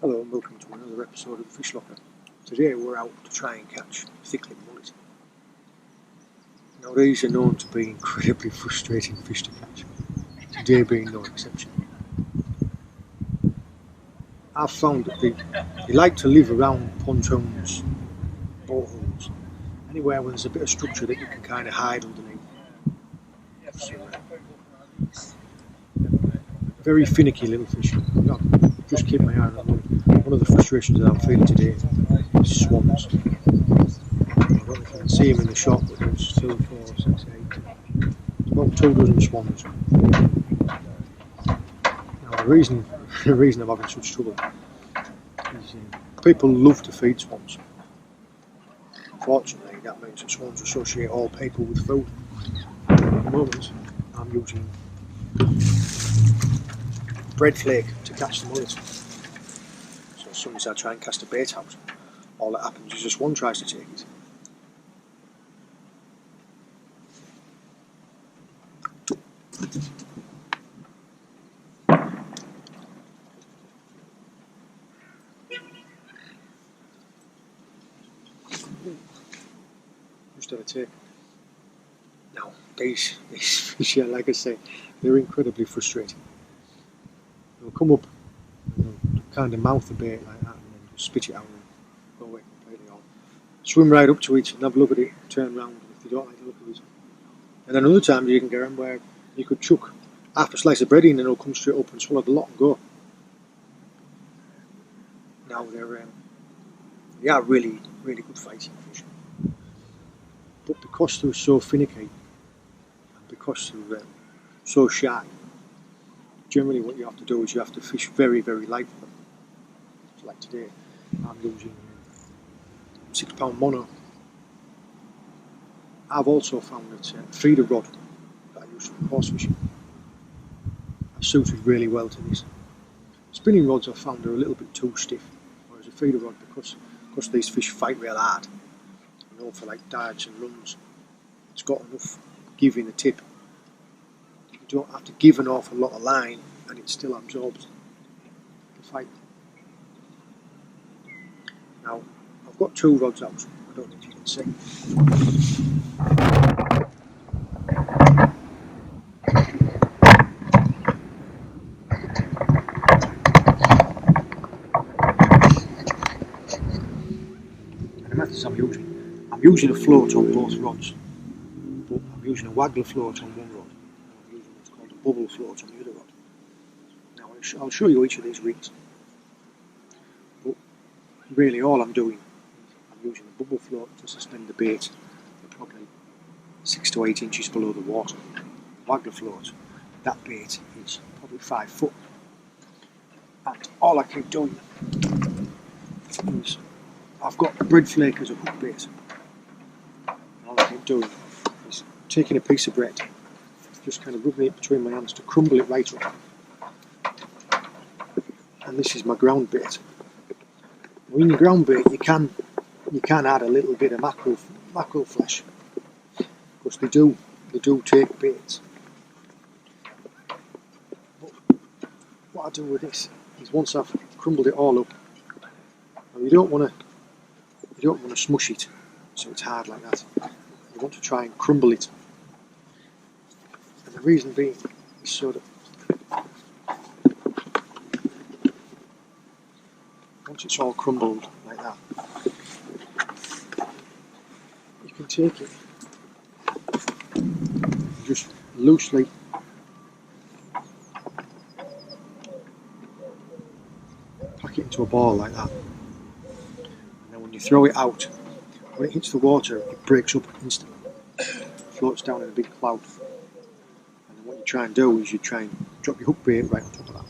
Hello and welcome to another episode of Fish Locker. Today we're out to try and catch thickling mullet. Now these are known to be incredibly frustrating fish to catch, today being no exception. I've found that they like to live around pontoons, boatholes, anywhere where there's a bit of structure that you can kind of hide underneath. So, very finicky little fish. Just keep my eye on them. One of the frustrations that I'm feeling today is swans. I don't know if you can see them in the shot, but there's 2, 4, 6, 8. It's about 2 dozen swans. Now the reason I'm having such trouble is people love to feed swans. Unfortunately, that means that swans associate all people with food. At the moment, I'm using bread flake to catch the mullet. So as soon as I try and cast a bait out, all that happens is just one tries to take it. Just have a take. Now these fish, like I say, they're incredibly frustrating. They'll come up and they'll kind of mouth the bait like that and then just spit it out and go away completely, or swim right up to it and have a look at it, turn around if they don't like the look of it. And then other times you can get them where you could chuck half a slice of bread in and it'll come straight up and swallow the lot and go. Now they are really, really good fighting fish. But because they're so finicky and because they're so shy, generally what you have to do is you have to fish very, very light for them. So like today, I'm using 6 pound mono. I've also found that a feeder rod that I use for horse fishing has suited really well to this. Spinning rods I've found are a little bit too stiff, whereas a feeder rod, because these fish fight real hard, you know, for like dives and runs, it's got enough give in the tip. You don't have to give an awful lot of line and it still absorbs the fight. Now, I've got 2 rods out, I don't know if you can see. And the methods I'm using a float on both rods, but I'm using a waggler float on one rod, and I'm using what's called a bubble float on the other rod. Now I'll show you each of these rigs, but really all I'm doing is I'm using a bubble float to suspend the bait at probably 6 to 8 inches below the water. The waggler float, that bait is probably 5 foot, and all I keep doing is I've got bread flake as a hook bait. All I keep doing is taking a piece of bread, just kind of rubbing it between my hands to crumble it right up. And this is my ground bait. Now in your ground bait you can add a little bit of mackerel flesh, because they do take baits. But what I do with this is once I've crumbled it all up, and you don't want to smush it so it's hard like that. You want to try and crumble it. And the reason being is so that once it's all crumbled like that, you can take it and just loosely pack it into a ball like that. And then when you throw it out, when it hits the water, it breaks up instantly. It floats down in a big cloud. And then what you try and do is you try and drop your hook bait right on top of that.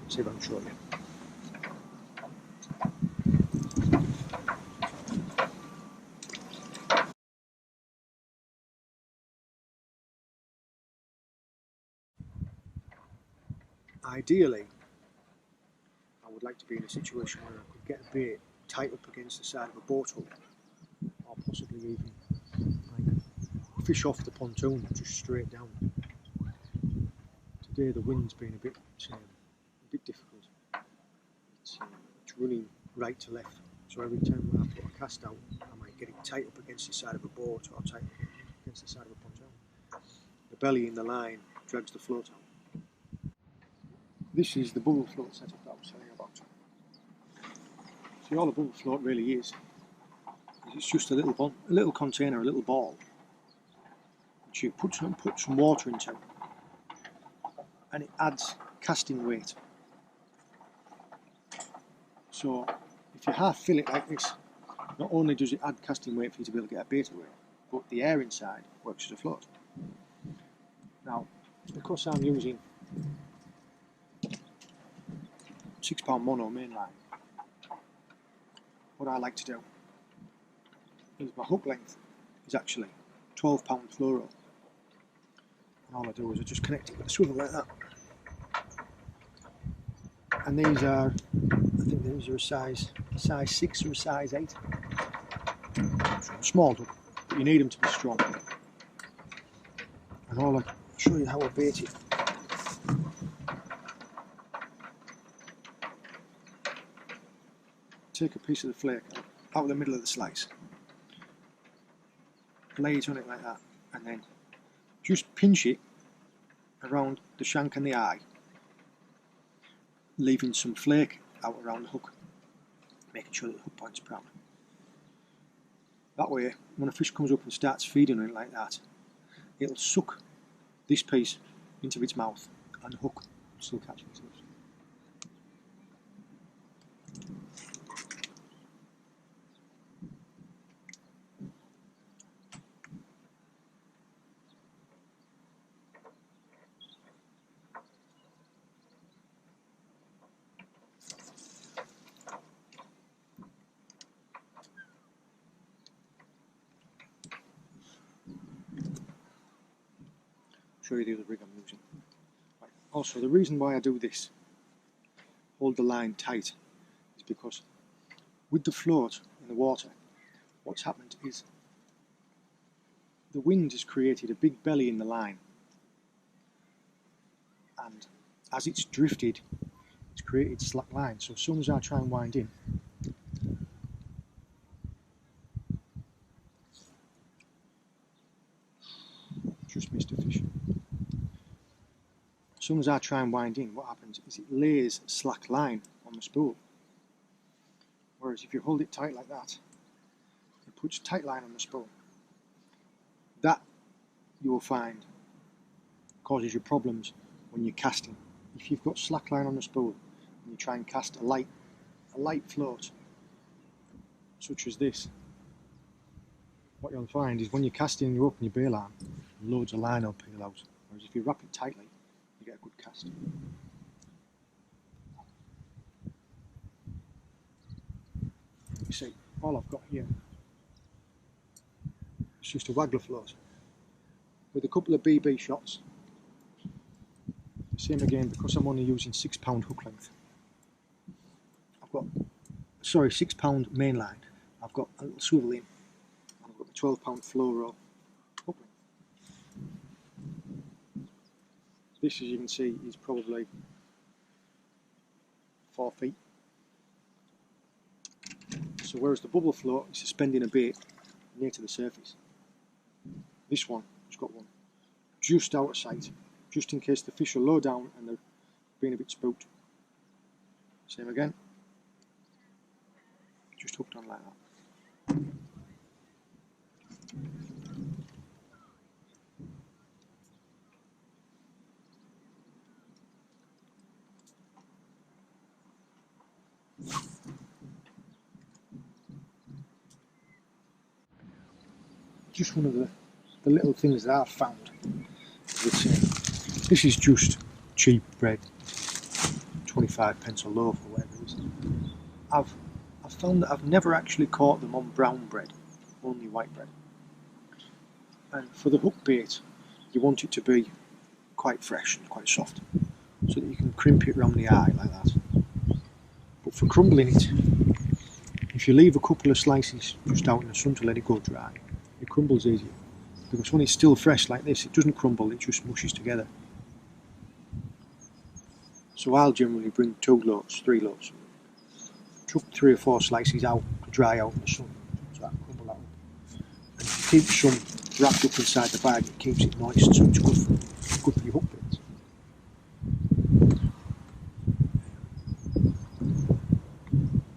See if I can show you. Ideally, I would like to be in a situation where I could get a bait tight up against the side of a boat hook, or possibly even like fish off the pontoon just straight down. Today the wind's been a bit difficult. running right to left. So every time I put a cast out, I might get it tight up against the side of a boat or tight up against the side of a pontoon. The belly in the line drags the float out. This is the bubble float setup that I was telling you about. See, all a bubble float really is it's just a little container, a little ball, which you put some water into, and it adds casting weight. So if you half fill it like this, not only does it add casting weight for you to be able to get a bait away, but the air inside works as a float. Now, because I'm using 6 pound mono mainline, what I like to do is my hook length is actually 12 pound fluoro, and all I do is I just connect it with a swivel like that. And these are, I think these are a size 6 or a size 8. Small hook, but you need them to be strong. And I'll show you how I bait it. Take a piece of the flake out of the middle of the slice, lay it on it like that, and then just pinch it around the shank and the eye, leaving some flake out around the hook, making sure that the hook point's proud. That way, when a fish comes up and starts feeding on it like that, it'll suck this piece into its mouth and the hook will still catch it. Show you the other rig I'm using. Right. Also, the reason why I do this, hold the line tight, is because with the float in the water, what's happened is the wind has created a big belly in the line, and as it's drifted, it's created slack line. So as soon as I try and wind in, just missed a fish. As soon as I try and wind in, what happens is it lays slack line on the spool. Whereas if you hold it tight like that, it puts tight line on the spool. That you will find causes you problems when you're casting. If you've got slack line on the spool and you try and cast a light float, such as this, what you'll find is when you're casting, you open your bail arm, loads of line will peel out. Whereas if you wrap it tightly, you get a good cast. You see, all I've got here is just a waggler float with a couple of BB shots. Same again, because I'm only using 6 pound hook length. I've got, 6 pound main line. I've got a little swivel in, and I've got the 12 pound fluoro hook length. This, as you can see, is probably 4 feet. So whereas the bubble float is suspending a bait near to the surface, this one has got one just out of sight, just in case the fish are low down and they're being a bit spooked. Same again, just hooked on like that. Just one of the little things that I've found. This is just cheap bread, 25 pence a loaf or whatever it is. I've found that I've never actually caught them on brown bread, only white bread. And for the hook bait, you want it to be quite fresh and quite soft, so that you can crimp it around the eye like that. But for crumbling it, if you leave a couple of slices just out in the sun to let it go dry, it crumbles easier. Because when it's still fresh like this, it doesn't crumble, it just mushes together. So I'll generally bring 2 loaves, 3 loaves. Chuck 3 or 4 slices out to dry out in the sun, so that can crumble that up. And if you keep some wrapped up inside the bag, it keeps it moist, so it's good for your hook bits.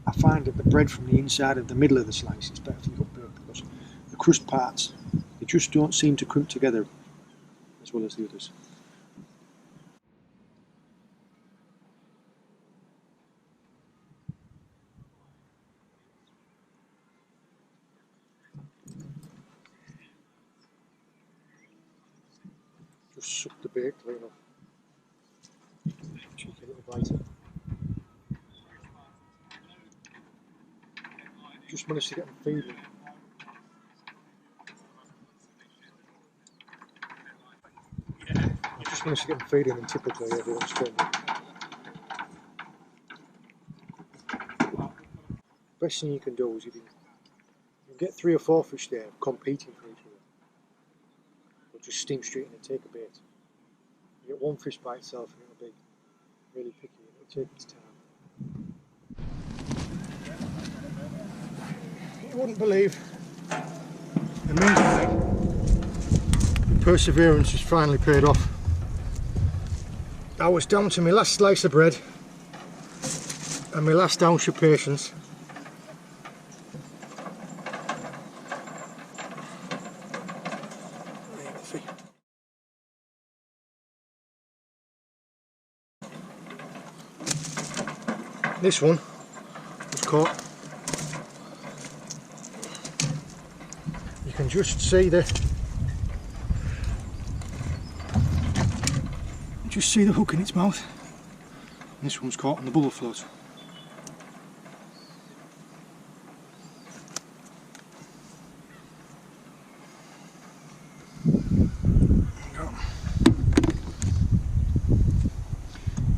I find that the bread from the inside of the middle of the slice is better for your hook bait because the crust parts, they just don't seem to crimp together as well as the others. Just suck the bait clean off. Cheeky little biter. Just managed to get them feeding. I just managed to get them feeding, and typically everyone's doing it. Best thing you can do is you get 3 or 4 fish there competing for each other. But just steam straight in and take a bait. You get one fish by itself and it'll be really picky and it'll take its time. You wouldn't believe the perseverance has finally paid off. I was down to my last slice of bread and my last ounce of patience. This one was caught. You can just see the hook in its mouth. And this one's caught on the bubble float.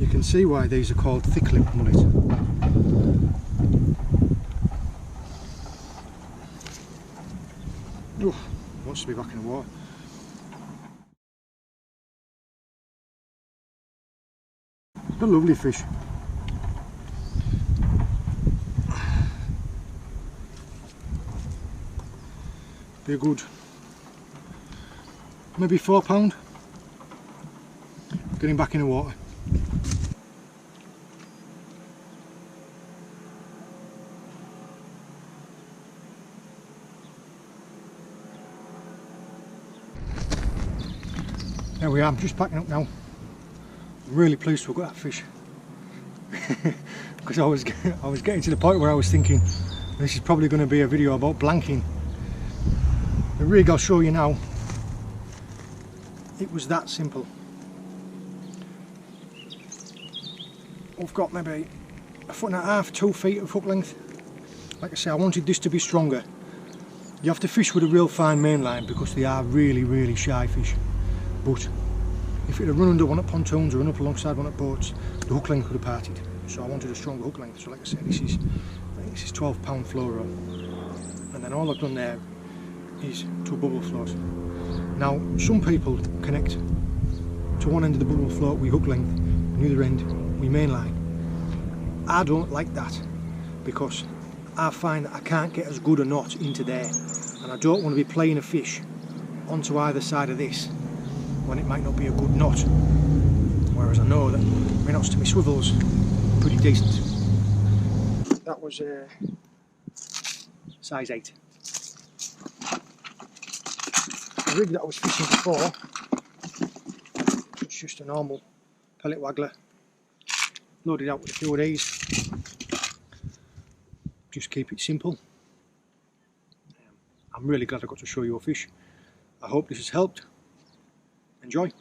You can see why these are called thick-lipped mullet. Oh, wants to be back in the water. They're lovely fish. They're good. Maybe £4. Getting back in the water. There we are, I'm just packing up now. I'm really pleased to have got that fish. Because I was getting to the point where I was thinking this is probably going to be a video about blanking. The rig I'll show you now, it was that simple. I've got maybe 1.5 feet, 2 feet of hook length. Like I say, I wanted this to be stronger. You have to fish with a real fine main line because they are really shy fish. But if it had run under one at pontoons or run up alongside one at boats, the hook length would have parted. So I wanted a stronger hook length. So like I said, this is 12-pound fluoro, and then all I've done there is to a bubble float. Now some people connect to one end of the bubble float with hook length and the other end with main line. I don't like that because I find that I can't get as good a knot into there, and I don't want to be playing a fish onto either side of this when it might not be a good knot, whereas I know that my knots to my swivels are pretty decent. That was size 8. The rig that I was fishing before was just a normal pellet waggler, loaded out with a few of these. Just keep it simple. I'm really glad I got to show you a fish. I hope this has helped. Enjoy.